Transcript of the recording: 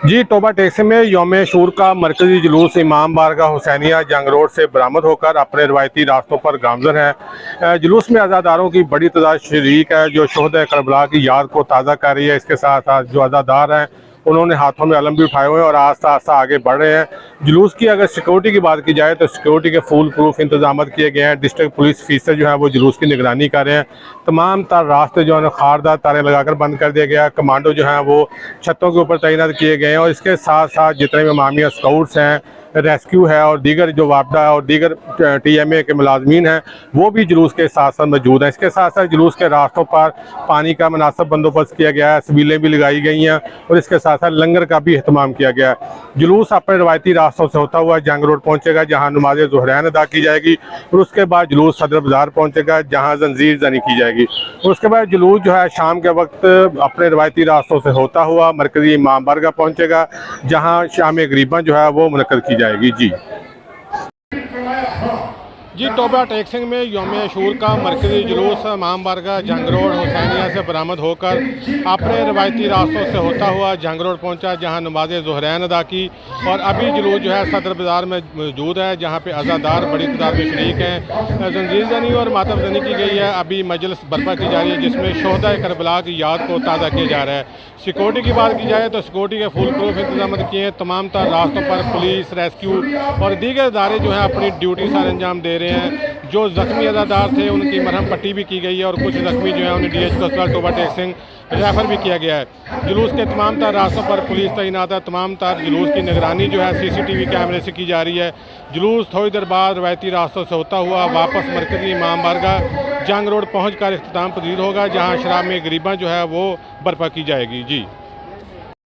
जी, तोबा टैक्सी में यौम शूर का मरकजी जुलूस इमाम बारगाह हुसैनिया जंग रोड से बरामद होकर अपने रवायती रास्तों पर गामजन है। जुलूस में अज़ादारों की बड़ी तादाद शरीक है जो शोहदा करबला की याद को ताज़ा कर रही है। इसके साथ साथ जो अज़ादार हैं उन्होंने हाथों में अलम भी उठाए हुए हैं और आस्ता आस्ता आगे बढ़ रहे हैं। जुलूस की अगर सिक्योरिटी की बात की जाए तो सिक्योरिटी के फुल प्रूफ इंतजाम किए गए हैं। डिस्ट्रिक्ट पुलिस फीसर जो है वो जुलूस की निगरानी कर रहे हैं। तमाम तर रास्ते जो है खारदार तारे लगाकर बंद कर दिया गया है। कमांडो जो हैं वो छतों के ऊपर तैनात किए गए हैं और इसके साथ साथ जितने भी मामिया स्काउट्स हैं, रेस्क्यू है और दीगर जो वापडा और दीगर TMA के मुलाजमीन हैं वो भी जुलूस के साथ साथ मौजूद हैं। इसके साथ साथ जुलूस के रास्तों पर पानी का मुनासिब बंदोबस्त किया गया है, सबीलें भी लगाई गई हैं और इसके साथ साथ लंगर का भी अहतमाम किया गया है। जुलूस अपने रवायती रास्तों से होता हुआ जंग रोड पहुँचेगा जहाँ नमाज ज़ुहरैन अदा की जाएगी और उसके बाद जुलूस सदर बाज़ार पहुँचेगा जहाँ जंजीर जनी की जाएगी और उसके बाद जुलूस जो है शाम के वक्त अपने रवायती रास्तों से होता हुआ मरकजी इमाम बारगाह पहुँचेगा जहाँ शाम गरीबा जो है वो मुनक्कद की जाएगी। जी, तोबा टैक्सिंग में यौम अशूर का मरकजी जुलूस इमाम बारगाह जंग रोड हुसैनिया से बरामद होकर अपने रवायती रास्तों से होता हुआ जंग रोड पहुंचा जहां नमाज ज़ुहरैन अदा की और अभी जुलूस जो है सदर बाज़ार में मौजूद है जहां पे अज़ादार बड़ी तादाद में शरीक हैं। जंजीर जनी और मातम जनी की गई है। अभी मजलिस बर्पा की जा रही है जिसमें शोहदा करबला की याद को ताज़ा किया जा रहा है। सिक्योरिटी की बात की जाए तो सिक्योरिटी के फुल प्रूफ इंतजाम किए हैं। तमाम तर रास्तों पर पुलिस, रेस्क्यू और दीगर इदारे जो हैं अपनी ड्यूटी सर अंजाम दे रहे हैं। जो ज़ख्मी अज़ादार थे उनकी मरहम पट्टी भी की गई है और कुछ ज़ख्मी जो हैं उन्हें DH अस्पताल तोबा टैक्सिंग रेफ़र भी किया गया है। जुलूस के तमाम तर रास्तों पर पुलिस तैनात है। तमाम तर जुलूस की निगरानी जो है CCTV कैमरे से की जा रही है। जुलूस थोड़ी देर बाद रवायती रास्तों से होता हुआ वापस मरकजी इमाम बारगाह जंग रोड पहुँच कर इख्तिताम पजीर होगा जहाँ शराब में गरीबा जो है वो बर्पा की जाएगी। जी।